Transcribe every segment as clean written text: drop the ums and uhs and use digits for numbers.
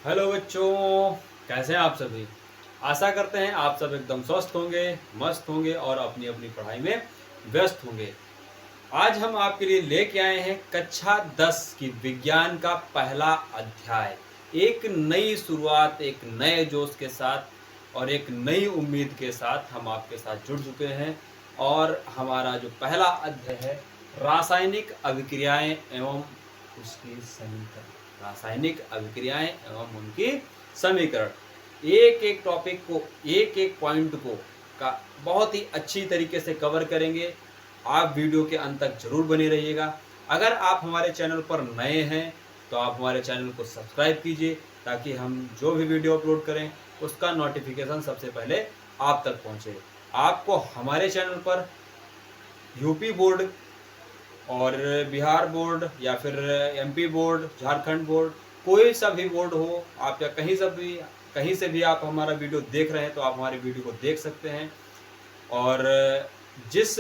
Hello बच्चों, कैसे हैं आप सभी। आशा करते हैं आप सब एकदम स्वस्थ होंगे, मस्त होंगे और अपनी अपनी पढ़ाई में व्यस्त होंगे। आज हम आपके लिए लेके आए हैं कक्षा 10 की विज्ञान का पहला अध्याय। एक नई शुरुआत, एक नए जोश के साथ और एक नई उम्मीद के साथ हम आपके साथ जुड़ चुके हैं। और हमारा जो पहला अध्याय है, रासायनिक अभिक्रियाएं एवं उसकी समीकरण। रासायनिक अभिक्रियाएं एवं उनकी समीकरण। एक एक टॉपिक को, एक एक पॉइंट को का बहुत ही अच्छी तरीके से कवर करेंगे। आप वीडियो के अंत तक जरूर बने रहिएगा। अगर आप हमारे चैनल पर नए हैं तो आप हमारे चैनल को सब्सक्राइब कीजिए, ताकि हम जो भी वीडियो अपलोड करें उसका नोटिफिकेशन सबसे पहले आप तक पहुंचे। आपको हमारे चैनल पर यूपी बोर्ड और बिहार बोर्ड या फिर एमपी बोर्ड, झारखंड बोर्ड, कोई सा भी बोर्ड हो, आप या कहीं से भी आप हमारा वीडियो देख रहे हैं तो आप हमारी वीडियो को देख सकते हैं। और जिस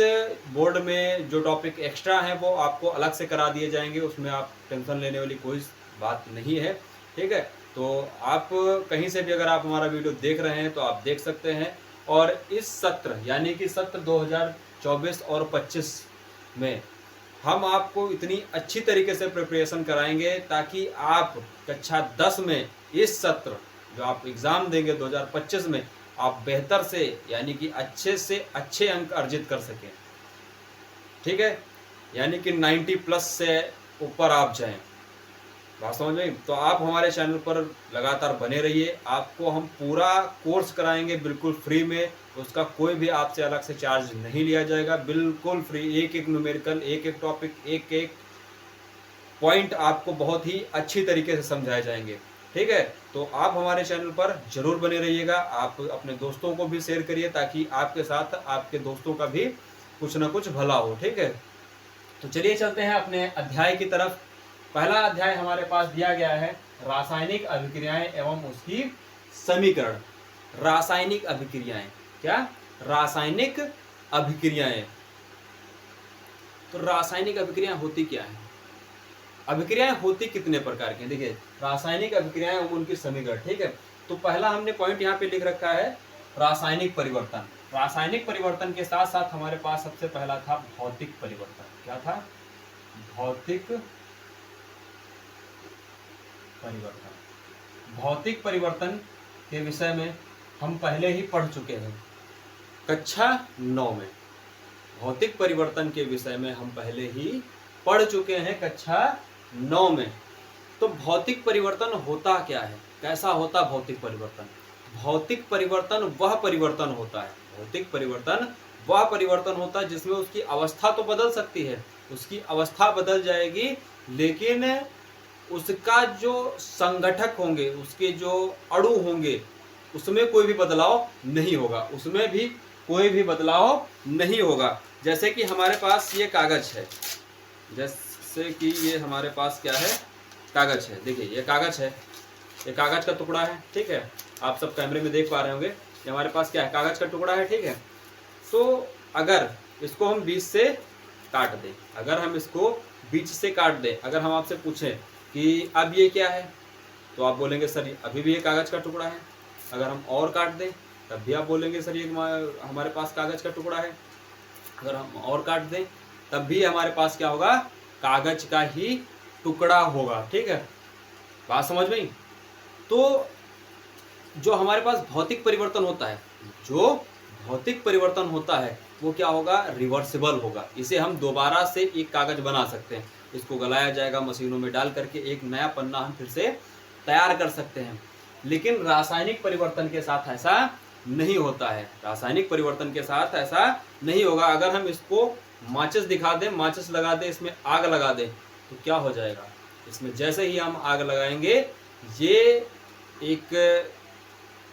बोर्ड में जो टॉपिक एक्स्ट्रा हैं वो आपको अलग से करा दिए जाएंगे, उसमें आप टेंशन लेने वाली कोई बात नहीं है। ठीक है, तो आप कहीं से भी अगर आप हमारा वीडियो देख रहे हैं तो आप देख सकते हैं। और इस सत्र यानी कि सत्र 2024 और 25 में हम आपको इतनी अच्छी तरीके से प्रिपरेशन कराएंगे ताकि आप कक्षा 10 में इस सत्र जो आप एग्ज़ाम देंगे 2025 में, आप बेहतर से यानी कि अच्छे से अच्छे अंक अर्जित कर सकें। ठीक है, यानी कि 90 प्लस से ऊपर आप जाएं। बात समझ में? तो आप हमारे चैनल पर लगातार बने रहिए। आपको हम पूरा कोर्स कराएंगे बिल्कुल फ्री में। उसका कोई भी आपसे अलग से चार्ज नहीं लिया जाएगा, बिल्कुल फ्री। एक एक न्यूमेरिकल, एक एक टॉपिक, एक एक पॉइंट आपको बहुत ही अच्छी तरीके से समझाए जाएंगे। ठीक है, तो आप हमारे चैनल पर जरूर बने रहिएगा। आप अपने दोस्तों को भी शेयर करिए ताकि आपके साथ आपके दोस्तों का भी कुछ ना कुछ भला हो। ठीक है, तो चलिए चलते हैं अपने अध्याय की तरफ। पहला अध्याय हमारे पास दिया गया है, रासायनिक अभिक्रियाएं एवं उसकी समीकरण। रासायनिक अभिक्रियाएं क्या? रासायनिक अभिक्रियाएं। तो रासायनिक अभिक्रियाएं होती क्या है? अभिक्रियाएं होती कितने प्रकार की हैं? देखिए, रासायनिक अभिक्रियाएं एवं उनकी समीकरण। ठीक है, तो पहला हमने पॉइंट यहाँ पे लिख रखा है, रासायनिक परिवर्तन। रासायनिक परिवर्तन के साथ साथ हमारे पास सबसे पहला था भौतिक परिवर्तन। क्या था? भौतिक परिवर्तन। भौतिक परिवर्तन के विषय में हम पहले ही पढ़ चुके हैं कक्षा 9 में। भौतिक परिवर्तन के विषय में हम पहले ही पढ़ चुके हैं कक्षा 9 में। तो भौतिक परिवर्तन होता क्या है? कैसा होता भौतिक परिवर्तन? भौतिक परिवर्तन वह परिवर्तन होता है, भौतिक परिवर्तन वह परिवर्तन होता है जिसमें उसकी अवस्था तो बदल सकती है, उसकी अवस्था बदल जाएगी, लेकिन उसका जो संगठक होंगे, उसके जो अणु होंगे, उसमें कोई भी बदलाव नहीं होगा, उसमें भी कोई भी बदलाव नहीं होगा। जैसे कि हमारे पास ये कागज है, जैसे कि ये हमारे पास क्या है? कागज है। देखिए, ये कागज है, ये कागज का टुकड़ा है। ठीक है, आप सब कैमरे में देख पा रहे होंगे, ये हमारे पास क्या है? कागज का टुकड़ा है। ठीक है, तो अगर इसको हम बीच से काट दें, अगर हम इसको बीच से काट दें, अगर हम आपसे पूछें कि अब ये क्या है, तो आप बोलेंगे सर अभी भी ये कागज का टुकड़ा है। अगर हम और काट दें तब भी आप बोलेंगे सर ये हमारे पास कागज का टुकड़ा है। अगर हम और काट दें तब भी हमारे पास क्या होगा? कागज का ही टुकड़ा होगा। ठीक है, बात समझ में आई? तो जो हमारे पास भौतिक परिवर्तन होता है, जो भौतिक परिवर्तन होता है वो क्या होगा? रिवर्सिबल होगा। इसे हम दोबारा से एक कागज बना सकते हैं, इसको गलाया जाएगा मशीनों में डाल करके, एक नया पन्ना हम फिर से तैयार कर सकते हैं। लेकिन रासायनिक परिवर्तन के साथ ऐसा नहीं होता है, रासायनिक परिवर्तन के साथ ऐसा नहीं होगा। अगर हम इसको माचिस दिखा दें, माचिस लगा दें, इसमें आग लगा दें, तो क्या हो जाएगा? इसमें जैसे ही हम आग लगाएंगे ये एक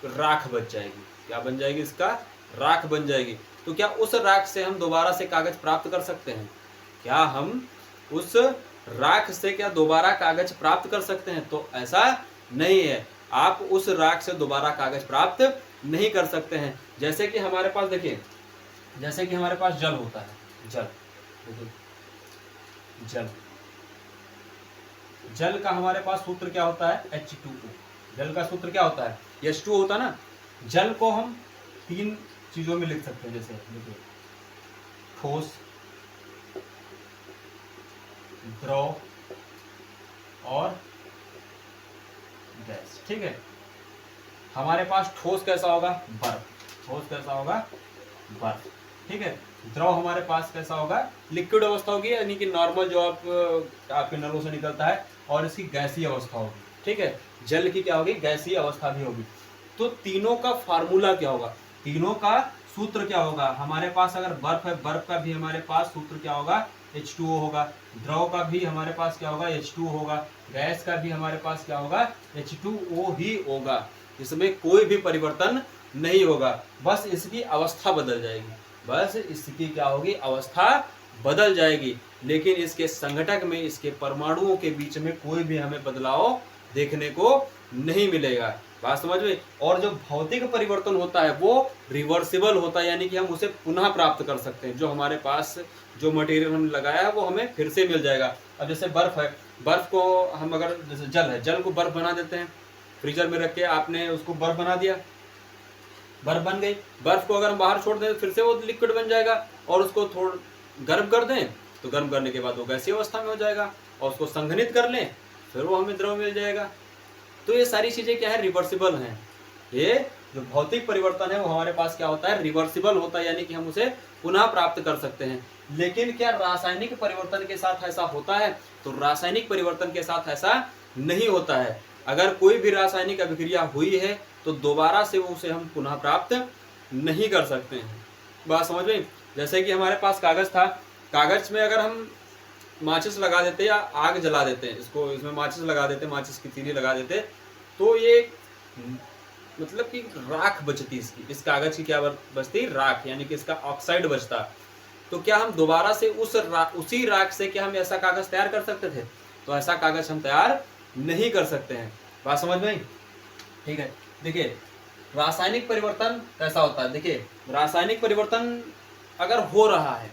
राख बन जाएगी। क्या बन जाएगी? इसका राख बन जाएगी। तो क्या उस राख से हम दोबारा से कागज प्राप्त कर सकते हैं? क्या हम उस राख से क्या दोबारा कागज प्राप्त कर सकते हैं? तो ऐसा नहीं है, आप उस राख से दोबारा कागज प्राप्त नहीं कर सकते हैं। जैसे कि हमारे पास देखिए, जैसे कि हमारे पास जल होता है, जल, जल, जल का हमारे पास सूत्र क्या होता है? H2O। जल का सूत्र क्या होता है, H2O होता है ना। जल को हम 3 चीजों में लिख सकते हैं, जैसे देखिए ठोस, द्रव और गैस, ठीक है। हमारे पास ठोस कैसा होगा, बर्फ, ठोस कैसा होगा, बर्फ, ठीक है। द्रव हमारे पास कैसा होगा, लिक्विड अवस्था होगी, यानी कि नॉर्मल जो आपके नलों से निकलता है, और इसकी गैसीय अवस्था होगी, ठीक है। जल की क्या होगी, गैसीय अवस्था भी होगी। तो तीनों का फार्मूला क्या होगा, तीनों का सूत्र क्या होगा। हमारे पास अगर बर्फ है, बर्फ का भी हमारे पास सूत्र क्या होगा, H2O होगा। द्रव का भी हमारे पास क्या होगा, H2O होगा। गैस का भी हमारे पास क्या होगा, H2O ही होगा। इसमें कोई भी परिवर्तन नहीं होगा, बस इसकी अवस्था बदल जाएगी, बस इसकी क्या होगी, अवस्था बदल जाएगी। लेकिन इसके संघटक में, इसके परमाणुओं के बीच में कोई भी हमें बदलाव देखने को नहीं मिलेगा। बात समझ में। और जो भौतिक परिवर्तन होता है वो रिवर्सिबल होता है, यानी कि हम उसे पुनः प्राप्त कर सकते हैं। जो हमारे पास जो मटेरियल हमने लगाया है वो हमें फिर से मिल जाएगा। अब जैसे बर्फ है, बर्फ को हम अगर, जैसे जल है, जल को बर्फ बना देते हैं, फ्रीजर में रख के आपने उसको बर्फ बना दिया, बर्फ बन गई। बर्फ को अगर हम बाहर छोड़ दें फिर से वो लिक्विड बन जाएगा, और उसको थोड़ा गर्म कर दें तो गर्म करने के बाद वो गैसीय अवस्था में हो जाएगा, और उसको संघनित कर लें फिर वो हमें द्रव मिल जाएगा। तो ये सारी चीजें क्या है, रिवर्सिबल हैं। ये जो भौतिक परिवर्तन है वो हमारे पास क्या होता है, रिवर्सिबल होता है, यानी कि हम उसे पुनः प्राप्त कर सकते हैं। लेकिन क्या रासायनिक परिवर्तन के साथ ऐसा होता है, तो रासायनिक परिवर्तन के साथ ऐसा नहीं होता है। अगर कोई भी रासायनिक अभिक्रिया हुई है तो दोबारा से वो उसे हम पुनः प्राप्त नहीं कर सकते हैं। बात समझ में। जैसे कि हमारे पास कागज था, कागज में अगर हम माचिस लगा देते या आग जला देते हैं, इसको, इसमें माचिस लगा देते, माचिस की तीली लगा देते, तो ये मतलब कि राख बचती इसकी, इस कागज की क्या बचती, राख, यानी कि इसका ऑक्साइड बचता। तो क्या हम दोबारा से उसी राख से क्या हम ऐसा कागज तैयार कर सकते थे, तो ऐसा कागज हम तैयार नहीं कर सकते हैं। बात समझ में आई, ठीक है। देखिए रासायनिक परिवर्तन कैसा होता है, देखिए रासायनिक परिवर्तन अगर हो रहा है,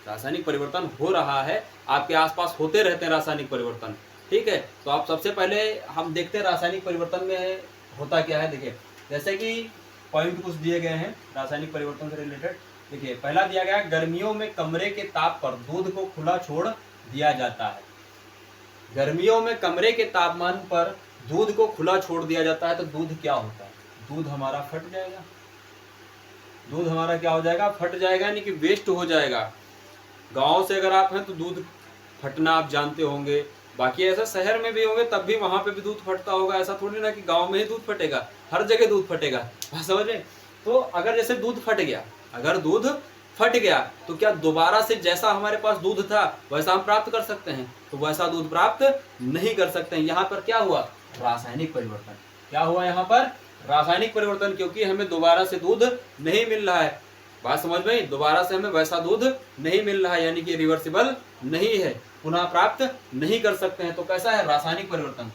रासायनिक परिवर्तन हो रहा है, आपके आसपास होते रहते हैं रासायनिक परिवर्तन, ठीक है। तो आप सबसे पहले हम देखते हैं रासायनिक परिवर्तन में होता क्या है। देखिए जैसे कि पॉइंट कुछ दिए गए हैं रासायनिक परिवर्तन से रिलेटेड। देखिए पहला दिया गया, गर्मियों में कमरे के ताप पर दूध को खुला छोड़ दिया जाता है। गर्मियों में कमरे के तापमान पर दूध को खुला छोड़ दिया जाता है, तो दूध क्या होता है, दूध हमारा फट जाएगा, दूध हमारा क्या हो जाएगा, फट जाएगा, यानी कि वेस्ट हो जाएगा। गांव से अगर आप हैं तो दूध फटना आप जानते होंगे, बाकी ऐसा शहर में भी होंगे तब भी वहां पे भी दूध फटता होगा। ऐसा थोड़ी ना कि गांव में ही दूध फटेगा, हर जगह दूध फटेगा, समझ रहे। तो अगर जैसे दूध फट गया, अगर दूध फट गया तो क्या दोबारा से जैसा हमारे पास दूध था वैसा हम प्राप्त कर सकते हैं, तो वैसा दूध प्राप्त नहीं कर सकते हैं। यहाँ पर क्या हुआ, रासायनिक परिवर्तन। क्या हुआ यहाँ पर, रासायनिक परिवर्तन, क्योंकि हमें दोबारा से दूध नहीं मिल रहा है। बात समझ में, दोबारा से हमें वैसा दूध नहीं मिल रहा है, यानी कि रिवर्सिबल नहीं है, पुनः प्राप्त नहीं कर सकते हैं। तो कैसा है रासायनिक परिवर्तन,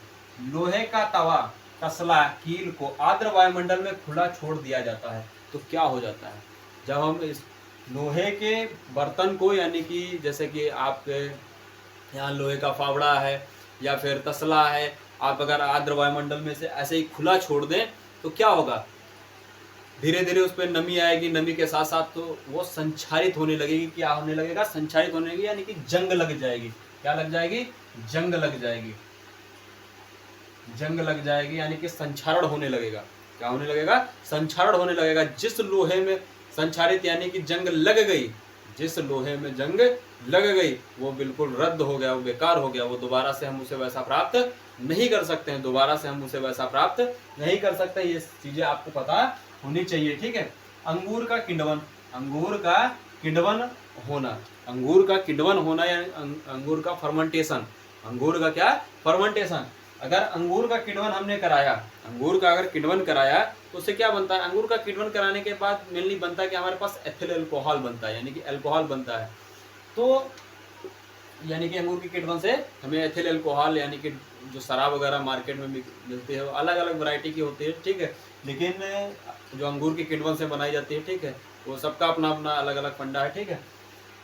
लोहे का तवा, तसला, कील को आर्द्र वायुमंडल में खुला छोड़ दिया जाता है। तो क्या हो जाता है, जब हम इस लोहे के बर्तन को, यानी कि जैसे कि आपके यहाँ लोहे का फावड़ा है या फिर तसला है, आप अगर आर्द्र वायुमंडल में से ऐसे ही खुला छोड़ दें तो क्या होगा, धीरे धीरे उस पर नमी आएगी, नमी के साथ साथ तो वो संचारित होने लगेगी। क्या होने लगेगा, संचारित होने लगेगी, यानी कि जंग लग जाएगी। क्या लग जाएगी, जंग लग जाएगी, जंग लग जाएगी, यानी कि संचारण होने लगेगा। क्या होने लगेगा, संचारण होने लगेगा। जिस लोहे में संचारित यानी कि जंग लग गई, जिस लोहे में जंग लग गई वो बिल्कुल रद्द हो गया, वो बेकार हो गया, वो दोबारा से हम उसे वैसा प्राप्त नहीं कर सकते हैं, दोबारा से हम उसे वैसा प्राप्त नहीं कर सकते। ये चीजें आपको पता होनी चाहिए, ठीक है। अंगूर का किण्वन, अंगूर का किण्वन होना, अंगूर का किण्वन होना या अंगूर का फर्मेंटेशन, अंगूर का क्या, फर्मेंटेशन। अगर अंगूर का किण्वन हमने कराया, अंगूर का अगर किण्वन कराया तो उससे क्या बनता है, अंगूर का किण्वन कराने के बाद मेनली बनता है कि हमारे पास एथिल अल्कोहल बनता है, यानी कि अल्कोहल बनता है। तो यानी कि अंगूर के किण्वन से हमें एथिल अल्कोहल, यानी कि जो शराब वगैरह मार्केट में मिलती है, अलग अलग वैरायटी की होती है, ठीक है। लेकिन जो अंगूर के किण्वन से बनाई जाती है, ठीक है, वो सबका अपना अपना अलग अलग फंडा है, ठीक है।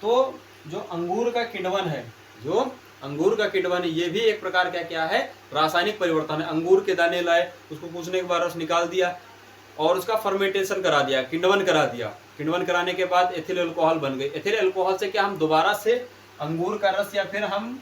तो जो अंगूर का किण्वन है, जो अंगूर का किण्वन, ये भी एक प्रकार का क्या है, रासायनिक परिवर्तन है। अंगूर के दाने लाए, उसको कूचने के बाद रस निकाल दिया और उसका फर्मेंटेशन करा दिया, किण्वन करा दिया। किण्वन कराने के बाद एथिल अल्कोहल बन गई। एथिल अल्कोहल से क्या हम दोबारा से अंगूर का रस या फिर हम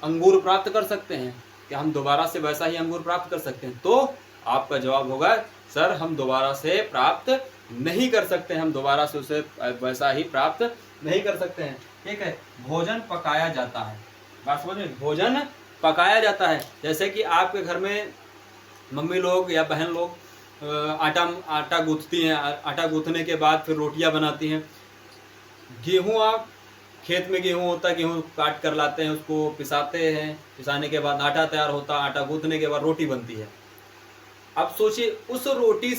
अंगूर प्राप्त कर सकते हैं? क्या हम दोबारा से वैसा ही अंगूर प्राप्त कर सकते हैं? तो आपका जवाब होगा सर हम दोबारा से प्राप्त नहीं कर सकते, हम दोबारा से उसे वैसा ही प्राप्त नहीं कर सकते हैं। ठीक है, भोजन पकाया जाता है, बात समझ में, भोजन पकाया जाता है। जैसे कि आपके घर में मम्मी लोग या बहन लोग आटा गूंथती हैं, आटा गूंथने के बाद फिर रोटियां बनाती हैं। गेहूं, आप खेत में गेहूं होता है, गेहूं काट कर लाते हैं, उसको पिसाते हैं, पिसाने के बाद आटा तैयार होता है, आटा गूंथने के बाद रोटी बनती है। अब सोचिए उस रोटी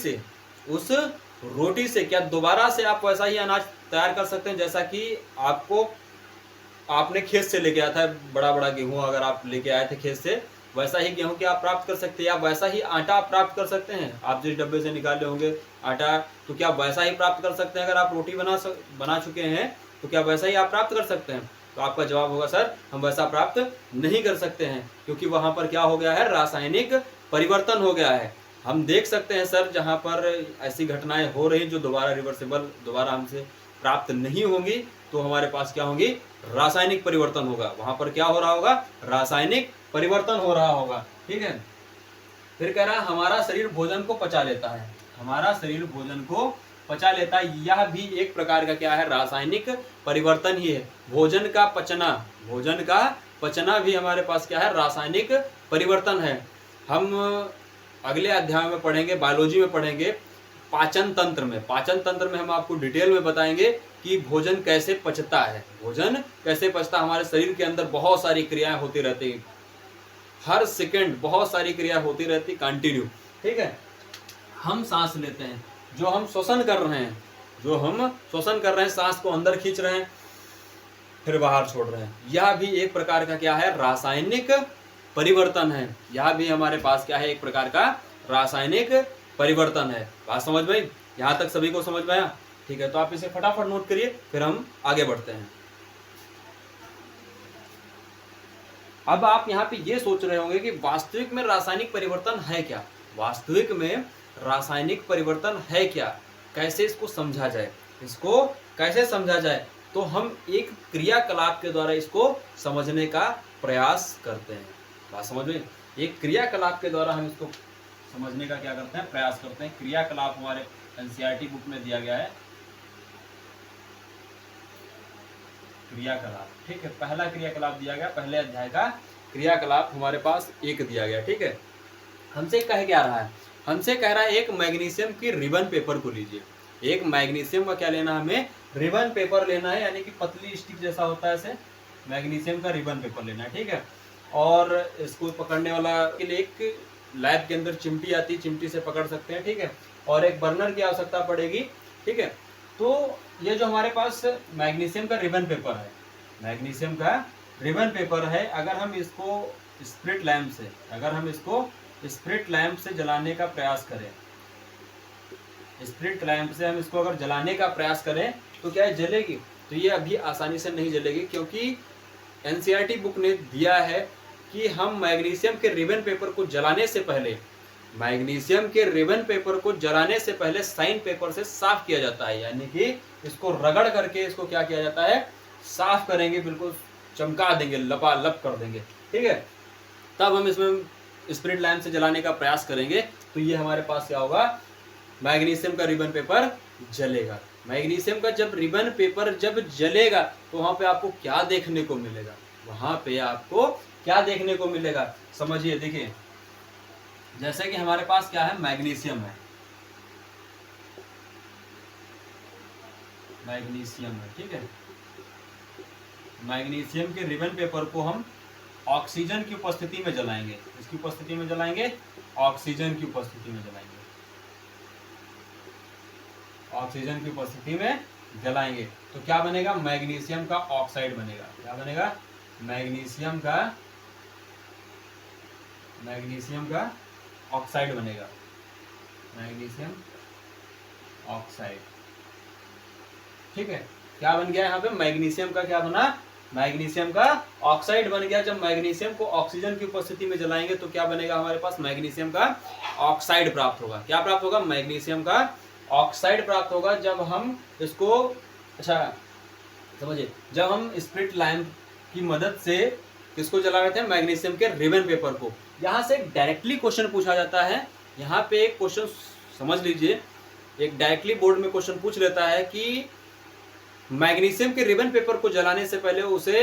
से क्या दोबारा से आप वैसा ही अनाज तैयार कर सकते हैं जैसा कि आपने खेत से लेके आया था? बड़ा बड़ा गेहूं अगर आप लेके आए थे खेत से, वैसा ही गेहूं क्या आप प्राप्त कर सकते हैं? या वैसा ही आटा आप प्राप्त कर सकते हैं? आप जिस डब्बे से निकाले होंगे आटा, तो क्या वैसा ही प्राप्त कर सकते हैं? अगर आप रोटी बना चुके हैं तो क्या वैसा ही आप प्राप्त कर सकते हैं? तो आपका जवाब होगा सर हम वैसा प्राप्त नहीं कर सकते हैं, क्योंकि वहां पर क्या हो गया है, रासायनिक परिवर्तन हो गया है। हम देख सकते हैं सर जहां पर ऐसी घटनाएं हो रही जो दोबारा रिवर्सिबल, दोबारा हमसे प्राप्त नहीं होंगी, तो हमारे पास क्या होंगी, रासायनिक परिवर्तन होगा। वहां पर क्या हो रहा होगा, रासायनिक परिवर्तन हो रहा होगा। ठीक है, फिर कह रहा है हमारा शरीर भोजन को पचा लेता है, हमारा शरीर भोजन को पचा लेता है। यह भी एक प्रकार का क्या है, रासायनिक परिवर्तन ही है। भोजन का पचना भी हमारे पास क्या है, रासायनिक परिवर्तन है। हम अगले अध्याय में पढ़ेंगे, बायोलॉजी में पढ़ेंगे, पाचन तंत्र में हम आपको डिटेल में बताएंगे कि भोजन कैसे पचता है, हमारे शरीर के अंदर बहुत सारी क्रियाएं होती रहती हैं, हर सेकंड बहुत सारी क्रिया होती रहती कंटिन्यू। ठीक है, हम सांस लेते हैं, जो हम श्वसन कर रहे हैं, सांस को अंदर खींच रहे हैं फिर बाहर छोड़ रहे हैं, यह भी एक प्रकार का क्या है, रासायनिक परिवर्तन है। यह भी हमारे पास क्या है, एक प्रकार का रासायनिक परिवर्तन है। बात समझ में, यहां तक सभी को समझ में आया? ठीक है, तो आप इसे फटाफट नोट करिए, फिर हम आगे बढ़ते हैं। अब आप यहाँ पे ये सोच रहे होंगे कि वास्तविक में रासायनिक परिवर्तन है क्या, वास्तविक में रासायनिक परिवर्तन है क्या, कैसे इसको समझा जाए? तो हम एक क्रियाकलाप के द्वारा इसको समझने का प्रयास करते हैं। बात समझ में, एक क्रियाकलाप के द्वारा हम इसको समझने का क्या करते हैं, प्रयास करते हैं। क्रियाकलाप हमारे एनसीईआरटी बुक में दिया गया है, क्रियाकलाप। ठीक है, पहला क्रियाकलाप दिया गया, पहले अध्याय का क्रियाकलाप हमारे पास एक दिया गया। ठीक है, हमसे कह क्या रहा है, हमसे कह रहा है एक मैग्नीशियम की रिबन पेपर को लीजिए। एक मैग्नीशियम का क्या लेना है, हमें रिबन पेपर लेना है, यानी कि पतली स्टिक जैसा होता है, ऐसे मैग्नीशियम का रिबन पेपर लेना है। ठीक है, और इसको पकड़ने वाला के लिए एक लैब के अंदर चिमटी आती है, चिमटी से पकड़ सकते हैं। ठीक है, और एक बर्नर की आवश्यकता पड़ेगी। ठीक है, तो ये जो हमारे पास मैग्नीशियम का रिबन पेपर है, अगर हम इसको स्प्रिट लैंप से जलाने का प्रयास करें, अगर जलाने का प्रयास करें तो क्या है, जलेगी? तो ये अभी आसानी से नहीं जलेगी, क्योंकि एनसीईआरटी बुक ने दिया है कि हम मैग्नीशियम के रिबन पेपर को जलाने से पहले साइन पेपर से साफ किया जाता है, यानी कि इसको रगड़ करके इसको क्या किया जाता है, साफ करेंगे, बिल्कुल चमका देंगे, लपालप कर देंगे। ठीक है, तब हम इसमें स्प्रिट लैंप से जलाने का प्रयास करेंगे, तो ये हमारे पास क्या होगा, मैग्नीशियम का रिबन पेपर जलेगा। मैग्नीशियम का जब रिबन पेपर जब जलेगा तो वहां पे आपको क्या देखने को मिलेगा, समझिए। देखिए, जैसे कि हमारे पास क्या है, मैग्नीशियम है, ठीक है, मैग्नीशियम के रिबन पेपर को हम ऑक्सीजन की उपस्थिति में जलाएंगे। इसकी उपस्थिति में जलाएंगे, ऑक्सीजन की उपस्थिति में जलाएंगे, तो क्या बनेगा, मैग्नीशियम का ऑक्साइड बनेगा। क्या बनेगा, मैग्नीशियम का ऑक्साइड बनेगा, मैग्नीशियम ऑक्साइड। ठीक है, क्या बन गया यहाँ पे, मैग्नीशियम का क्या बना, मैग्नीशियम का ऑक्साइड बन गया। जब मैग्नीशियम को ऑक्सीजन की उपस्थिति में जलाएंगे तो क्या बनेगा हमारे पास, मैग्नीशियम का ऑक्साइड प्राप्त होगा। क्या प्राप्त होगा, मैग्नीशियम का ऑक्साइड प्राप्त होगा। जब हम इसको, अच्छा समझिए, जब हम स्प्रिट लैंप की मदद से किसको जला रहे थे, मैग्नीशियम के रिबन पेपर को। यहाँ से डायरेक्टली क्वेश्चन पूछा जाता है। यहाँ पे एक क्वेश्चन समझ लीजिए, एक डायरेक्टली बोर्ड में क्वेश्चन पूछ लेता है कि मैग्नीशियम के रिबन पेपर को जलाने से पहले उसे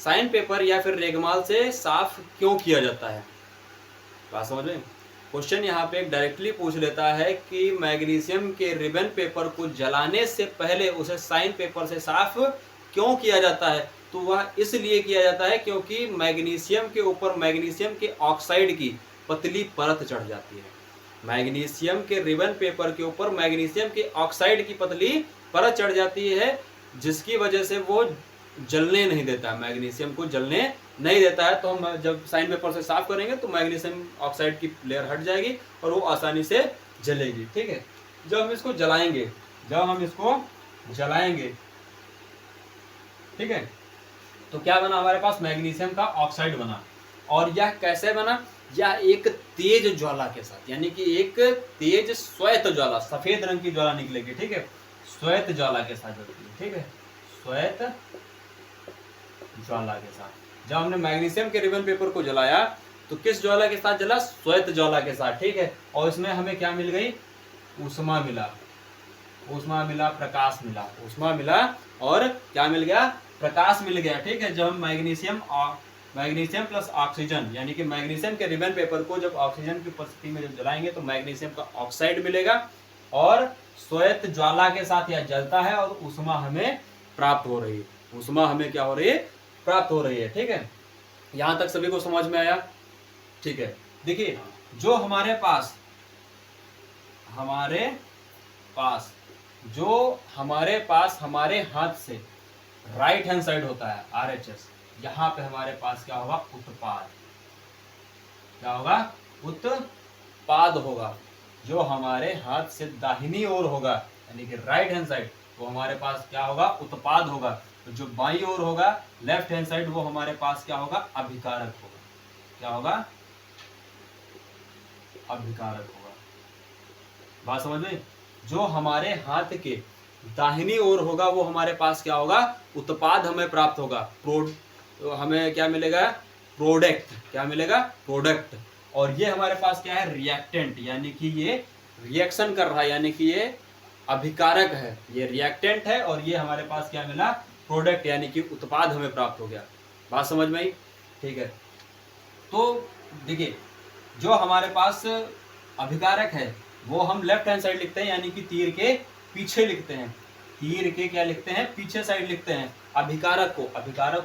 साइन पेपर या फिर रेगमाल से साफ क्यों किया जाता है। बात समझ में, क्वेश्चन यहाँ पे डायरेक्टली पूछ लेता है कि मैग्नीशियम के रिबन पेपर को जलाने से पहले उसे साइन पेपर से साफ क्यों किया जाता है। तो वह इसलिए किया जाता है क्योंकि मैग्नीशियम के ऊपर मैग्नीशियम के ऑक्साइड की पतली परत चढ़ जाती है। मैग्नीशियम के रिबन पेपर के ऊपर मैग्नीशियम के ऑक्साइड की पतली परत चढ़ जाती है, जिसकी वजह से वो जलने नहीं देता, मैग्नीशियम को जलने नहीं देता है। तो हम जब साइन पेपर से साफ करेंगे तो मैग्नीशियम ऑक्साइड की लेयर हट जाएगी और वो आसानी से जलेगी। ठीक है, जब हम इसको जलाएंगे, ठीक है, तो क्या बना हमारे पास, मैग्नीशियम का ऑक्साइड बना। और यह कैसे बना, यह एक तेज ज्वाला के साथ, यानी कि एक तेज श्वेत ज्वाला, सफेद रंग की ज्वाला निकलेगी। ठीक है, श्वेत ज्वाला के साथ जलती है। ठीक है, श्वेत ज्वाला के साथ। जब हमने मैग्नीशियम के रिबन पेपर को जलाया तो किस ज्वाला के साथ जला, श्वेत ज्वाला के साथ। ठीक है, और इसमें हमें क्या मिल गई, ऊष्मा मिला, प्रकाश मिला, ऊष्मा मिला और क्या मिल गया, प्रकाश मिल गया। ठीक है, जब हम मैग्नीशियम प्लस ऑक्सीजन, यानी कि मैग्नीशियम के रिबन पेपर को जब ऑक्सीजन की उपस्थिति में जब जलाएंगे तो मैग्नीशियम का ऑक्साइड मिलेगा और श्वेत ज्वाला के साथ यह जलता है और ऊष्मा हमें प्राप्त हो रही है। ऊष्मा हमें क्या हो रही है, प्राप्त हो रही है। ठीक है, यहां तक सभी को समझ में आया। ठीक है, देखिए जो हमारे पास हमारे हाथ से राइट हैंड साइड होता है RHS, यहाँ पे हमारे पास क्या होगा, उत्पाद। क्या होगा, उत्पाद होगा। जो हमारे हाथ से दाहिनी ओर होगा, यानी कि राइट हैंड साइड, वो हमारे पास क्या होगा, उत्पाद होगा। तो जो बाईं ओर होगा, लेफ्ट हैंड साइड, वो हमारे पास क्या होगा, अभिकारक होगा। क्या होगा, अभिकारक होगा। बात समझ में, जो हमारे हाथ के दाहिनी ओर होगा वो हमारे पास क्या होगा, उत्पाद हमें प्राप्त होगा। तो हमें क्या मिलेगा, प्रोडक्ट। क्या मिलेगा, प्रोडक्ट। और ये हमारे पास क्या है, रिएक्टेंट, यानी कि ये रिएक्शन कर रहा है, यानी कि ये अभिकारक है, ये रिएक्टेंट है। और ये हमारे पास क्या मिला, प्रोडक्ट, यानी कि उत्पाद हमें प्राप्त हो गया। बात समझ में आई। ठीक है, तो देखिए जो हमारे पास अभिकारक है वो हम लेफ्ट हैंड साइड लिखते हैं, यानी कि तीर के पीछे लिखते हैं। तीर के क्या लिखते हैं, पीछे साइड लिखते हैं। अभिकारक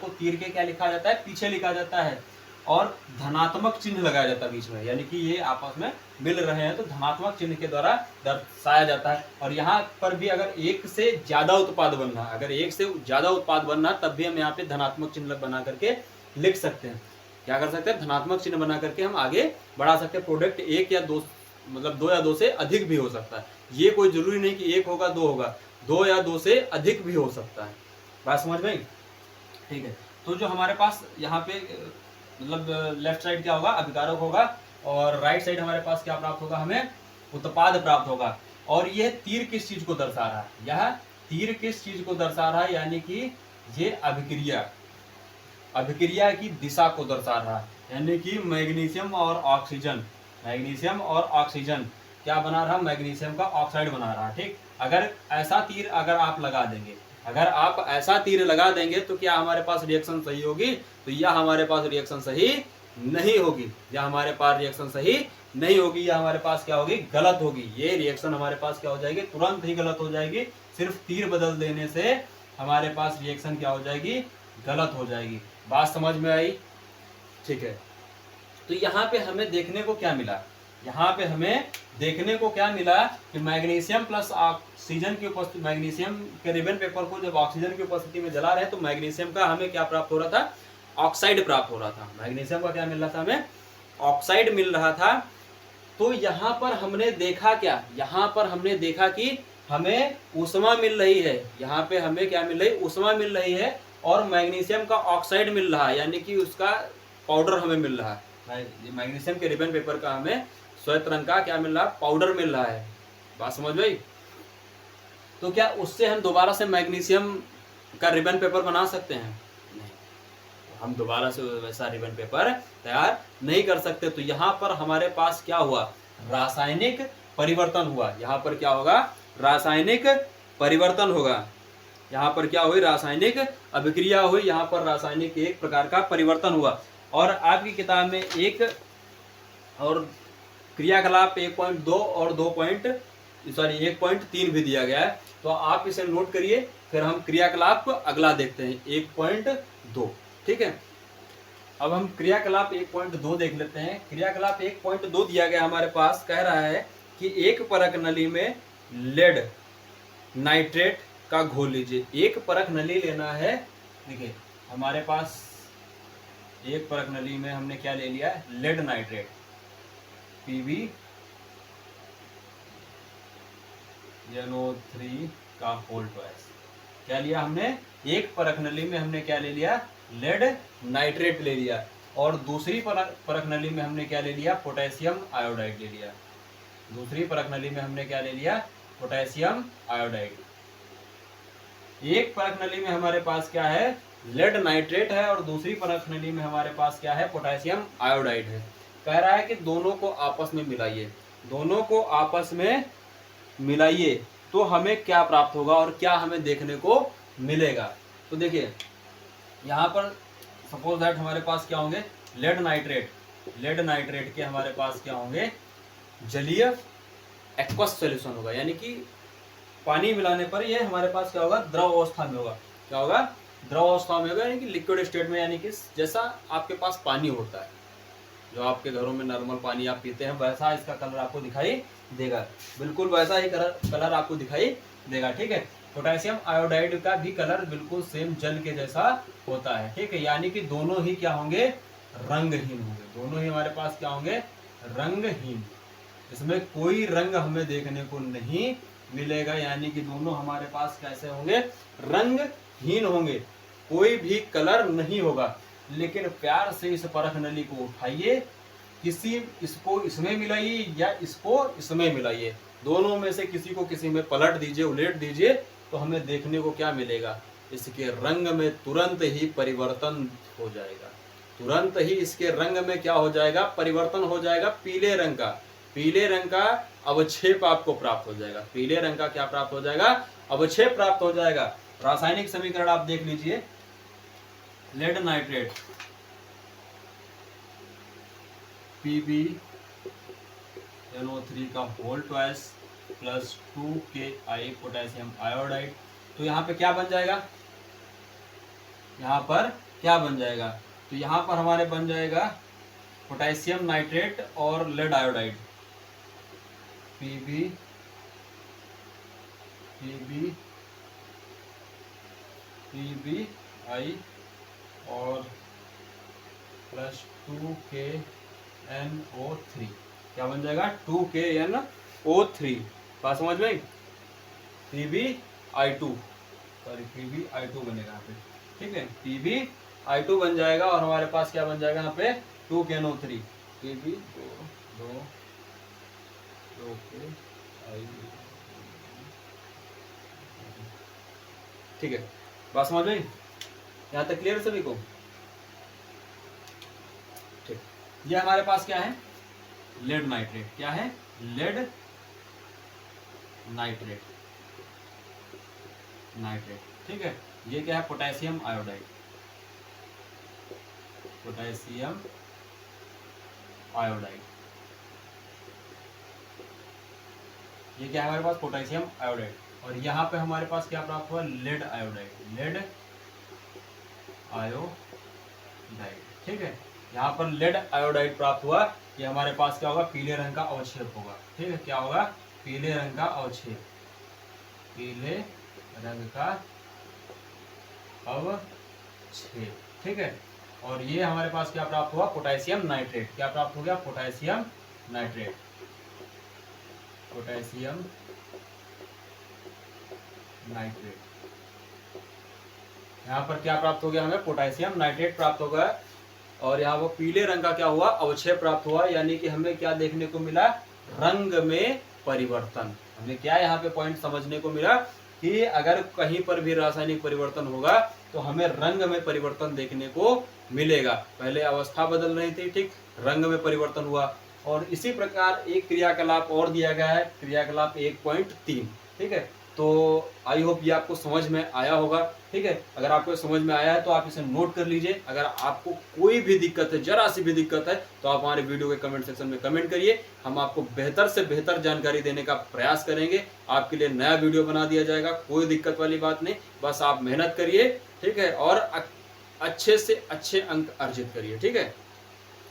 को तीर के क्या लिखा जाता है, पीछे लिखा जाता है। और धनात्मक चिन्ह लगाया जाता है बीच में, यानी कि ये आपस में मिल रहे हैं तो धनात्मक चिन्ह के द्वारा दर्शाया जाता है। और यहाँ पर भी अगर एक से ज्यादा उत्पाद बनना, तब भी हम यहाँ पे धनात्मक चिन्ह बना करके लिख सकते हैं। क्या कर सकते हैं, धनात्मक चिन्ह बना करके हम आगे बढ़ा सकते हैं। प्रोडक्ट एक या दो, मतलब 2 या 2 से अधिक भी हो सकता है। ये कोई जरूरी नहीं कि 1 होगा 2 होगा, 2 या 2 से अधिक भी हो सकता है। बात समझ में। ठीक है, तो जो हमारे पास यहाँ पे मतलब लेफ्ट साइड क्या होगा, अभिकारक होगा, और राइट साइड हमारे पास क्या प्राप्त होगा, हमें उत्पाद प्राप्त होगा। और यह तीर किस चीज को दर्शा रहा है, यह तीर किस चीज को दर्शा रहा है, यानी कि ये अभिक्रिया की दिशा को दर्शा रहा है। यानी कि मैग्नीशियम और ऑक्सीजन क्या बना रहा, मैग्नीशियम का ऑक्साइड बना रहा। ठीक, अगर ऐसा तीर आप लगा देंगे तो क्या हमारे पास रिएक्शन सही होगी, तो यह हमारे पास रिएक्शन सही नहीं होगी, यह हमारे पास क्या होगी, गलत होगी। ये रिएक्शन हमारे पास क्या हो जाएगी, तुरंत ही गलत हो जाएगी। सिर्फ तीर बदल देने से हमारे पास रिएक्शन क्या हो जाएगी, गलत हो जाएगी। बात समझ में आई। ठीक है, तो यहाँ पे हमें देखने को क्या मिला, कि मैग्नीशियम प्लस ऑक्सीजन की उपस्थिति, मैग्नीशियम के रिबन पेपर को जब ऑक्सीजन की उपस्थिति में जला रहे हैं तो मैग्नीशियम का हमें क्या प्राप्त हो रहा था, ऑक्साइड प्राप्त हो रहा था। मैग्नीशियम का क्या मिल रहा था, हमें ऑक्साइड मिल रहा था। तो यहाँ पर हमने देखा कि हमें ऊष्मा मिल रही है। यहाँ पे हमें क्या मिल रही है, ऊष्मा मिल रही है। और मैग्नीशियम का ऑक्साइड मिल रहा है, यानी कि उसका पाउडर हमें मिल रहा है। मैग्नीशियम के रिबन पेपर का हमें श्वेत रंग का क्या मिल रहा है, पाउडर मिल रहा है। बात समझ गई? तो क्या उससे हम दोबारा से मैग्नीशियम का रिबन पेपर बना सकते हैं? नहीं, हम दोबारा से वैसा रिबन पेपर तैयार नहीं कर सकते। तो यहाँ पर हमारे पास क्या हुआ, रासायनिक परिवर्तन हुआ। यहाँ पर क्या होगा, रासायनिक परिवर्तन होगा। यहाँ पर क्या हुई, रासायनिक अभिक्रिया हुई, यहाँ पर रासायनिक एक प्रकार का परिवर्तन हुआ। और आपकी किताब में एक और क्रियाकलाप 1.2 और 1.3 भी दिया गया है, तो आप इसे नोट करिए। फिर हम क्रियाकलाप अगला देखते हैं 1.2। ठीक है, अब हम क्रियाकलाप 1.2 देख लेते हैं। क्रियाकलाप 1.2 दिया गया हमारे पास, कह रहा है कि एक परख नली में लेड नाइट्रेट का घोल लीजिए। एक परख नली लेना है। देखिए हमारे पास एक परख नली में हमने क्या ले लिया है, लेड नाइट्रेट PbNO3 का होल ट्वाइस। क्या लिया हमने, एक परख नली में हमने क्या ले लिया, लेड नाइट्रेट ले लिया। और दूसरी परख नली में हमने क्या ले लिया, पोटेशियम आयोडाइड ले लिया। दूसरी परख नली में हमने क्या ले लिया, पोटेशियम आयोडाइड। एक परख नली में हमारे पास क्या है, लेड नाइट्रेट है, और दूसरी परख नली में हमारे पास क्या है, पोटेशियम आयोडाइड है। कह रहा है कि दोनों को आपस में मिलाइए। दोनों को आपस में मिलाइए तो हमें क्या प्राप्त होगा और क्या हमें देखने को मिलेगा। तो देखिए यहाँ पर सपोज दैट हमारे पास क्या होंगे, लेड नाइट्रेट। लेड नाइट्रेट के हमारे पास क्या होंगे, जलीय एक्वस सॉल्यूशन होगा, यानी कि पानी मिलाने पर ये हमारे पास क्या होगा, द्रव अवस्था में होगा। क्या होगा, द्रव अवस्था में होगा, यानी कि लिक्विड स्टेट में, यानी कि जैसा आपके पास पानी होता है, जो आपके घरों में नॉर्मल पानी आप पीते हैं, वैसा इसका कलर आपको दिखाई देगा। बिल्कुल वैसा ही कलर आपको दिखाई देगा। ठीक है, पोटेशियम आयोडाइड का भी कलर बिल्कुल सेम जल के जैसा होता है। ठीक है, यानी कि दोनों ही क्या होंगे, रंगहीन होंगे। दोनों ही हमारे पास क्या होंगे, रंगहीन। इसमें कोई रंग हमें देखने को नहीं मिलेगा, यानी कि दोनों हमारे पास कैसे होंगे, रंगहीन होंगे। कोई भी कलर नहीं होगा। लेकिन प्यार से इस परख नली को उठाइए, किसी इसको इसमें मिलाइए या इसको इसमें मिलाइए, दोनों में से किसी को किसी में पलट दीजिए, उलट दीजिए, तो हमें देखने को क्या मिलेगा, इसके रंग में तुरंत ही परिवर्तन हो जाएगा। तुरंत ही इसके रंग में क्या हो जाएगा, परिवर्तन हो जाएगा, पीले रंग का। पीले रंग का अवक्षेप आपको प्राप्त हो जाएगा। पीले रंग का क्या प्राप्त हो जाएगा, अवक्षेप प्राप्त हो जाएगा। रासायनिक समीकरण आप देख लीजिए, लेड नाइट्रेट PbNO3 का whole twice plus 2Ki potassium iodide. तो यहाँ पे क्या बन जाएगा, यहाँ पर क्या बन जाएगा, तो यहाँ पर हमारे बन जाएगा पोटेशियम नाइट्रेट और लेड आयोडाइड। PbI और प्लस 2KNO3। क्या बन जाएगा, 2KNO3। बात समझ में? PbI2 बनेगा यहाँ पे। ठीक है, PbI2 बन जाएगा, और हमारे पास क्या बन जाएगा यहाँ पे, 2KNO3। PbI ठीक है, बात समझ में? यहाँ तक क्लियर सभी को? ठीक, ये हमारे पास क्या है, लेड नाइट्रेट। क्या है, लेड नाइट्रेट। ठीक है, ये क्या है, पोटेशियम आयोडाइड। पोटेशियम आयोडाइड, ये क्या है हमारे पास, पोटेशियम आयोडाइड। और यहाँ पे हमारे पास क्या प्राप्त हुआ, लेड आयोडाइड। Lead iodide. ठीक है, यहाँ पर लेड आयोडाइड प्राप्त हुआ। ये हमारे पास क्या होगा, पीले रंग का अवक्षेप होगा। ठीक है, क्या होगा, पीले रंग का अवक्षेप। पीले रंग का अवक्षेप। ठीक है, और ये हमारे पास क्या प्राप्त हुआ, पोटेशियम नाइट्रेट। क्या प्राप्त हो गया, पोटेशियम नाइट्रेट। Potassium nitrate. यहाँ पर क्या प्राप्त हो गया, हमें पोटेशियम नाइट्रेट प्राप्त हो गया, और यहाँ वो पीले रंग का क्या हुआ, अवक्षय प्राप्त हुआ। यानी कि हमें क्या देखने को मिला, रंग में परिवर्तन। हमें क्या यहाँ पे पॉइंट समझने को मिला कि अगर कहीं पर भी रासायनिक परिवर्तन होगा तो हमें रंग में परिवर्तन देखने को मिलेगा। पहले अवस्था बदल रही थी, ठीक, रंग में परिवर्तन हुआ। और इसी प्रकार एक क्रियाकलाप और दिया गया है, क्रियाकलाप 1.3, ठीक है। तो आई होप ये आपको समझ में आया होगा, ठीक है। अगर आपको समझ में आया है तो आप इसे नोट कर लीजिए। अगर आपको कोई भी दिक्कत है, जरा सी भी दिक्कत है, तो आप हमारे वीडियो के कमेंट सेक्शन में कमेंट करिए। हम आपको बेहतर से बेहतर जानकारी देने का प्रयास करेंगे। आपके लिए नया वीडियो बना दिया जाएगा, कोई दिक्कत वाली बात नहीं। बस आप मेहनत करिए, ठीक है, और अच्छे से अच्छे अंक अर्जित करिए, ठीक है।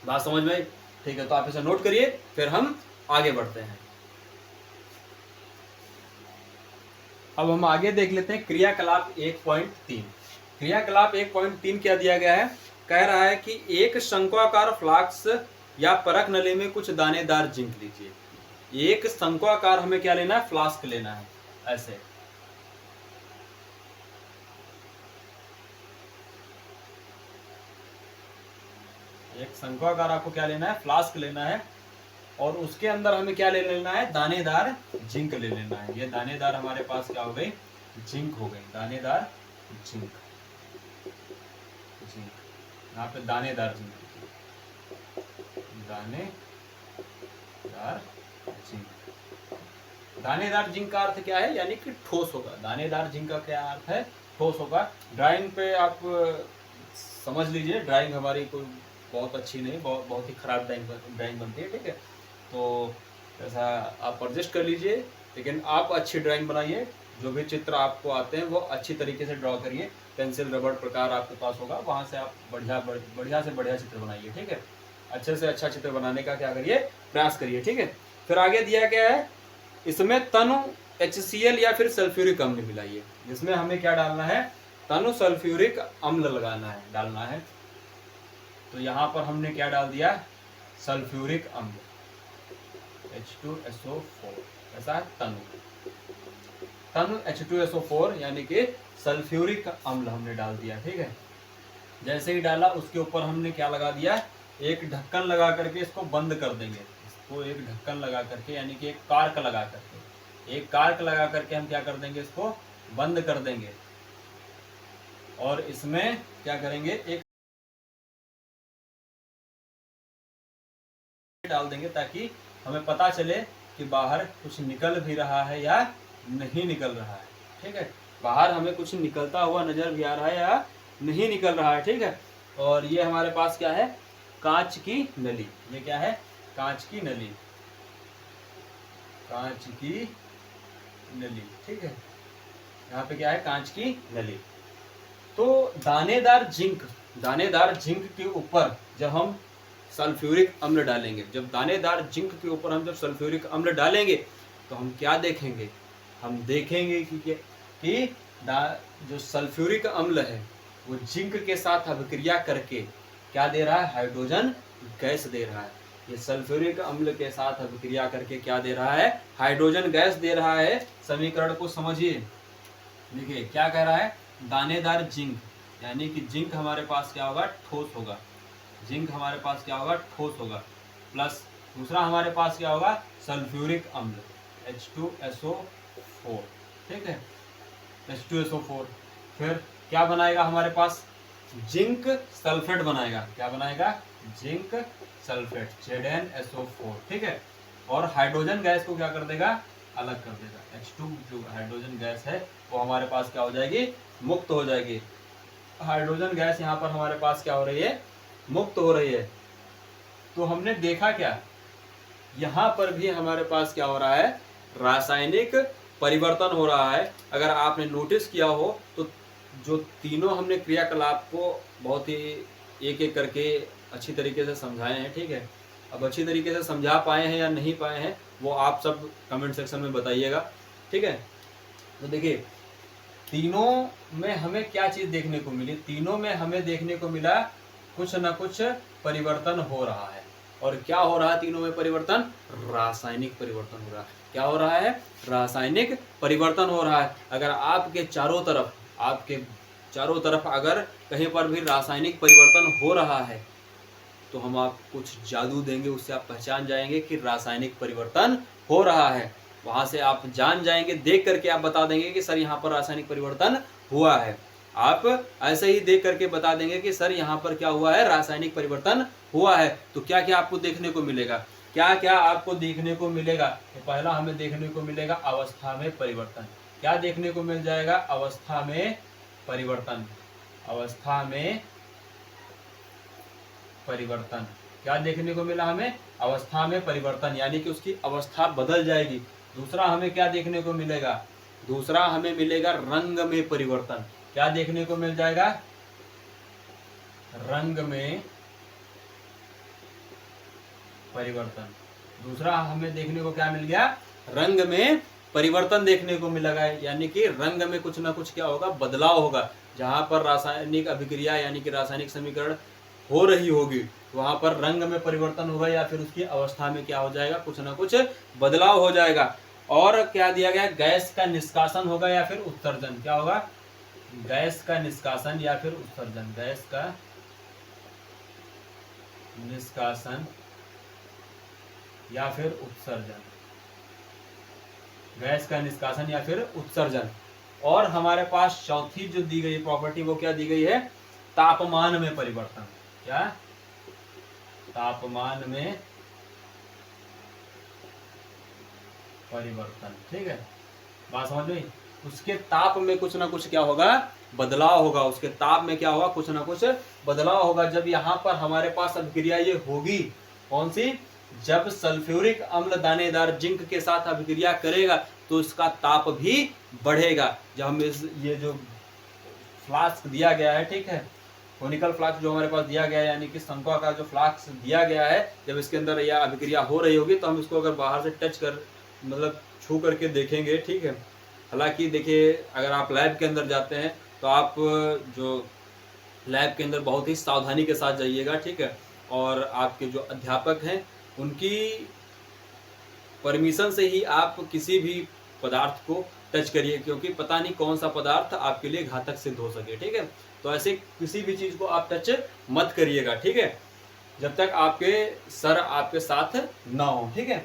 बात समझ में आई? ठीक है, तो आप इसे नोट करिए, फिर हम आगे बढ़ते हैं। अब हम आगे देख लेते हैं क्रियाकलाप 1.3। क्रियाकलाप 1.3 क्या दिया गया है, कह रहा है कि एक शंक्वाकार फ्लास्क या परख नली में कुछ दानेदार जिंक लीजिए। एक शंक्वाकार हमें क्या लेना है, फ्लास्क लेना है, ऐसे। एक शंक्वाकार आपको क्या लेना है, फ्लास्क लेना है, और उसके अंदर हमें क्या ले लेना है, दानेदार जिंक ले लेना है। ये दानेदार हमारे पास क्या हो गई, जिंक हो गई, दानेदार जिंक। जिंक यहाँ पे दानेदार जिंक, दानेदार जिंक। दानेदार जिंक का अर्थ क्या है, यानी कि ठोस होगा। दानेदार जिंक का क्या अर्थ है, ठोस होगा। ड्राइंग पे आप समझ लीजिए, ड्राइंग हमारी कोई बहुत अच्छी नहीं, बहुत ही खराब ड्राइंग बनती है, ठीक है। तो ऐसा आप एडजस्ट कर लीजिए, लेकिन आप अच्छी ड्राइंग बनाइए। जो भी चित्र आपको आते हैं वो अच्छी तरीके से ड्रॉ करिए। पेंसिल रबड़ प्रकार आपके पास होगा, वहाँ से आप बढ़िया से बढ़िया चित्र बनाइए, ठीक है। अच्छे से अच्छा चित्र बनाने का क्या करिए, प्रयास करिए, ठीक है। फिर आगे दिया गया है, इसमें तनु HCl या फिर सल्फ्यूरिक अम्ल मिलाइए। जिसमें हमें क्या डालना है, तनु सल्फ्यूरिक अम्ल लगाना है, डालना है। तो यहाँ पर हमने क्या डाल दिया, सल्फ्यूरिक अम्ल, H2SO4, ऐसा है तनु H2SO4 यानी कि सल्फ्यूरिक अम्ल हमने डाल दिया, ठीक है। जैसे ही डाला उसके ऊपर हमने क्या लगा दिया, एक ढक्कन लगा करके इसको बंद कर देंगे। इसको एक ढक्कन लगा करके, यानी कि एक कार्क लगा करके, एक कार्क लगा करके हम क्या कर देंगे, इसको बंद कर देंगे। और इसमें क्या करेंगे, एक डाल देंगे ताकि हमें पता चले कि बाहर कुछ निकल भी रहा है या नहीं निकल रहा है, ठीक है। बाहर हमें कुछ निकलता हुआ नजर भी आ रहा है या नहीं निकल रहा है, ठीक है। और ये हमारे पास क्या है, कांच की नली। ये क्या है, कांच की नली, कांच की नली, ठीक है। यहाँ पे क्या है, कांच की नली। तो दानेदार जिंक के ऊपर जब हम सल्फ्यूरिक अम्ल डालेंगे, जब दानेदार जिंक के ऊपर हम जब सल्फ्यूरिक अम्ल डालेंगे तो हम क्या देखेंगे, हम देखेंगे कि जो सल्फ्यूरिक अम्ल है वो जिंक के साथ अभिक्रिया करके क्या दे रहा है, हाइड्रोजन गैस दे रहा है। ये सल्फ्यूरिक अम्ल के साथ अभिक्रिया करके क्या दे रहा है, हाइड्रोजन गैस दे रहा है। समीकरण को समझिए, देखिए क्या कह रहा है, दानेदार जिंक, यानी कि जिंक हमारे पास क्या होगा, ठोस होगा। जिंक हमारे पास क्या होगा, ठोस होगा। प्लस दूसरा हमारे पास क्या होगा, सल्फ्यूरिक अम्ल H2SO4, ठीक है, H2SO4। फिर क्या बनाएगा हमारे पास, जिंक सल्फेट बनाएगा। क्या बनाएगा, जिंक सल्फेट ZnSO4, ठीक है। और हाइड्रोजन गैस को क्या कर देगा, अलग कर देगा। H2 जो हाइड्रोजन गैस है वो हमारे पास क्या हो जाएगी, मुक्त हो जाएगी। हाइड्रोजन गैस यहाँ पर हमारे पास क्या हो रही है, मुक्त हो रही है। तो हमने देखा क्या, यहाँ पर भी हमारे पास क्या हो रहा है, रासायनिक परिवर्तन हो रहा है। अगर आपने नोटिस किया हो तो जो तीनों हमने क्रियाकलाप को बहुत ही एक एक करके अच्छी तरीके से समझाए हैं, ठीक है। अब अच्छी तरीके से समझा पाए हैं या नहीं पाए हैं वो आप सब कमेंट सेक्शन में बताइएगा, ठीक है। तो देखिए तीनों में हमें क्या चीज़ देखने को मिली, तीनों में हमें देखने को मिला कुछ न कुछ परिवर्तन हो रहा है। और क्या हो रहा है तीनों में परिवर्तन, रासायनिक परिवर्तन हो रहा है। क्या हो रहा है, रासायनिक परिवर्तन हो रहा है। अगर आपके चारों तरफ, आपके चारों तरफ अगर कहीं पर भी रासायनिक परिवर्तन हो रहा है तो हम आप कुछ जादू देंगे, उससे आप पहचान जाएंगे कि रासायनिक परिवर्तन हो रहा है। वहां से आप जान जाएंगे, देख करके आप बता देंगे कि सर यहाँ पर रासायनिक परिवर्तन हुआ है। आप ऐसे ही देख करके बता देंगे कि सर यहाँ पर क्या हुआ है, रासायनिक परिवर्तन हुआ है। तो क्या क्या आपको देखने को मिलेगा, क्या क्या आपको देखने को मिलेगा? तो पहला हमें देखने को मिलेगा अवस्था में परिवर्तन। क्या देखने को मिल जाएगा? अवस्था में परिवर्तन। अवस्था में परिवर्तन क्या देखने को मिला हमें? अवस्था में परिवर्तन, यानी कि उसकी अवस्था बदल जाएगी। दूसरा हमें क्या देखने को मिलेगा? दूसरा हमें मिलेगा रंग में परिवर्तन। क्या देखने को मिल जाएगा? रंग में परिवर्तन। दूसरा हमें देखने को क्या मिल गया? रंग में परिवर्तन देखने को मिलेगा, यानी कि रंग में कुछ ना कुछ क्या होगा, बदलाव होगा। जहां पर रासायनिक अभिक्रिया यानी कि रासायनिक समीकरण हो रही होगी वहां पर रंग में परिवर्तन होगा, या फिर उसकी अवस्था में क्या हो जाएगा, कुछ ना कुछ बदलाव हो जाएगा। और क्या दिया गया? गैस का निष्कासन होगा या फिर उत्सर्जन। क्या होगा? गैस का निष्कासन या फिर उत्सर्जन। गैस का निष्कासन या फिर उत्सर्जन। गैस का निष्कासन या फिर उत्सर्जन। और हमारे पास चौथी जो दी गई प्रॉपर्टी वो क्या दी गई है? तापमान में परिवर्तन। क्या? तापमान में परिवर्तन। ठीक है, बात समझ में? उसके ताप में कुछ ना कुछ क्या होगा, बदलाव होगा। उसके ताप में क्या होगा, कुछ ना कुछ बदलाव होगा। जब यहाँ पर हमारे पास अभिक्रिया ये होगी, कौन सी? जब सल्फ्यूरिक अम्ल दानेदार जिंक के साथ अभिक्रिया करेगा तो इसका ताप भी बढ़ेगा। जब हम ये जो फ्लास्क दिया गया है, ठीक है, कोनिकल फ्लास्क जो हमारे पास दिया गया है, यानी कि शंक्वाकार जो फ्लास्क दिया गया है, जब इसके अंदर यह अभिक्रिया हो रही होगी तो हम इसको अगर बाहर से टच कर मतलब छू करके देखेंगे, ठीक है। हालांकि देखिए, अगर आप लैब के अंदर जाते हैं तो आप जो लैब के अंदर बहुत ही सावधानी के साथ जाइएगा, ठीक है। और आपके जो अध्यापक हैं उनकी परमिशन से ही आप किसी भी पदार्थ को टच करिए, क्योंकि पता नहीं कौन सा पदार्थ आपके लिए घातक सिद्ध हो सके, ठीक है। तो ऐसे किसी भी चीज़ को आप टच मत करिएगा, ठीक है, जब तक आपके सर आपके साथ ना हो, ठीक है।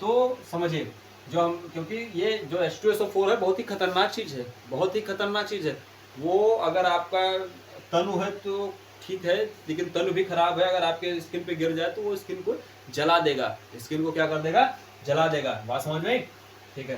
तो समझिए, जो हम, क्योंकि ये जो H2SO4 है बहुत ही खतरनाक चीज़ है, बहुत ही खतरनाक चीज़ है। वो अगर आपका तनु है तो ठीक है, लेकिन तनु भी खराब है, अगर आपके स्किन पे गिर जाए तो वो स्किन को जला देगा। स्किन को क्या कर देगा? जला देगा। बात समझ में? ठीक है।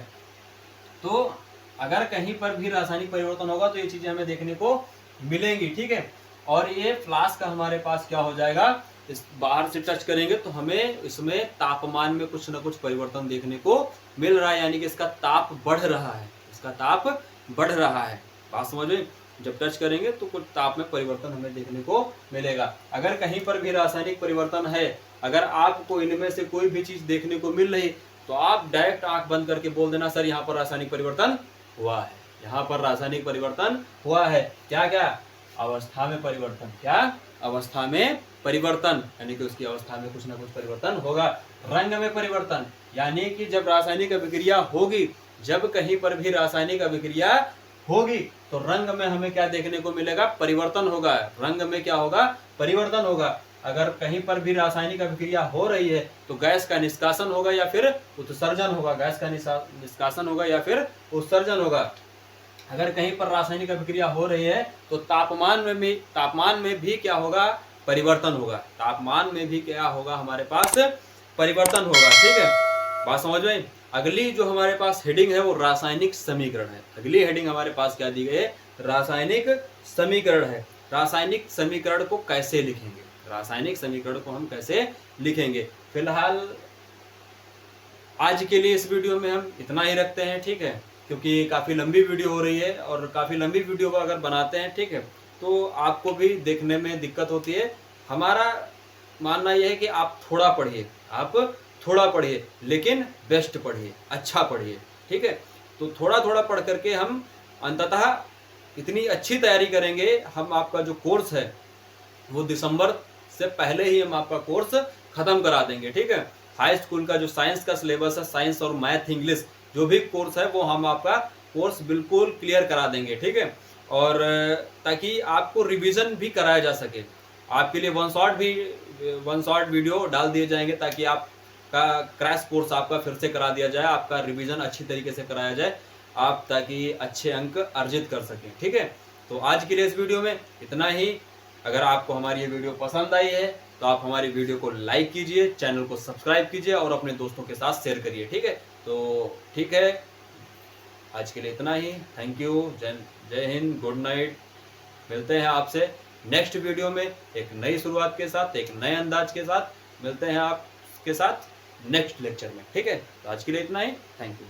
तो अगर कहीं पर भी रासायनिक परिवर्तन होगा तो ये चीजें हमें देखने को मिलेंगी, ठीक है। और ये फ्लास्क हमारे पास क्या हो जाएगा, इस बाहर से टच करेंगे तो हमें इसमें तापमान में कुछ ना कुछ परिवर्तन देखने को मिल रहा है, यानी कि इसका ताप बढ़ रहा है, इसका ताप बढ़ रहा है। बात समझ में? जब टच करेंगे तो कुछ ताप में परिवर्तन हमें देखने को मिलेगा। अगर कहीं पर भी रासायनिक परिवर्तन है, अगर आपको इनमें से कोई भी चीज देखने को मिल रही तो आप डायरेक्ट आंख बंद करके बोल देना, सर यहाँ पर रासायनिक परिवर्तन हुआ है, यहाँ पर रासायनिक परिवर्तन हुआ है। क्या क्या? अवस्था में परिवर्तन। क्या? अवस्था में परिवर्तन, यानी कि उसकी अवस्था में कुछ ना कुछ परिवर्तन होगा। रंग में परिवर्तन, यानी कि जब रासायनिक अभिक्रिया होगी, जब कहीं पर भी रासायनिक अभिक्रिया होगी तो रंग में हमें क्या देखने को मिलेगा? परिवर्तन होगा। रंग में क्या होगा? परिवर्तन होगा। अगर कहीं पर भी रासायनिक अभिक्रिया हो रही है तो गैस का निष्कासन होगा या फिर उत्सर्जन होगा। गैस का निष्कासन होगा या फिर उत्सर्जन होगा। अगर कहीं पर रासायनिक अभिक्रिया हो रही है तो तापमान में भी क्या होगा? परिवर्तन होगा। तापमान में भी क्या होगा? हमारे पास परिवर्तन होगा, ठीक है। बात समझ में? अगली जो हमारे पास हेडिंग है वो रासायनिक समीकरण है। अगली हेडिंग हमारे पास क्या दी गई है? रासायनिक समीकरण है। रासायनिक समीकरण को कैसे लिखेंगे? रासायनिक समीकरण को हम कैसे लिखेंगे? फिलहाल आज के लिए इस वीडियो में हम इतना ही रखते हैं, ठीक है, क्योंकि काफ़ी लंबी वीडियो हो रही है और काफ़ी लंबी वीडियो को अगर बनाते हैं, ठीक है, तो आपको भी देखने में दिक्कत होती है। हमारा मानना यह है कि आप थोड़ा पढ़िए, आप थोड़ा पढ़िए, लेकिन बेस्ट पढ़िए, अच्छा पढ़िए, ठीक है। तो थोड़ा थोड़ा पढ़ करके हम अंततः इतनी अच्छी तैयारी करेंगे, हम आपका जो कोर्स है वो दिसंबर से पहले ही हम आपका कोर्स खत्म करा देंगे, ठीक है। हाई स्कूल का जो साइंस का सिलेबस है, साइंस और मैथ इंग्लिश जो भी कोर्स है वो हम आपका कोर्स बिल्कुल क्लियर करा देंगे, ठीक है। और ताकि आपको रिवीजन भी कराया जा सके। आपके लिए वन शॉट वीडियो डाल दिए जाएंगे ताकि आपका क्रैश कोर्स आपका फिर से करा दिया जाए, आपका रिवीजन अच्छी तरीके से कराया जाए, आप ताकि अच्छे अंक अर्जित कर सकें। ठीक है, तो आज के लिए इस वीडियो में इतना ही। अगर आपको हमारी ये वीडियो पसंद आई है तो आप हमारी वीडियो को लाइक कीजिए, चैनल को सब्सक्राइब कीजिए और अपने दोस्तों के साथ शेयर करिए। ठीक है, तो ठीक है, आज के लिए इतना ही। थैंक यू, जय हिंद, गुड नाइट। मिलते हैं आपसे नेक्स्ट वीडियो में एक नई शुरुआत के साथ, एक नए अंदाज के साथ। मिलते हैं आपके साथ नेक्स्ट लेक्चर में। ठीक है, तो आज के लिए इतना ही। Thank you.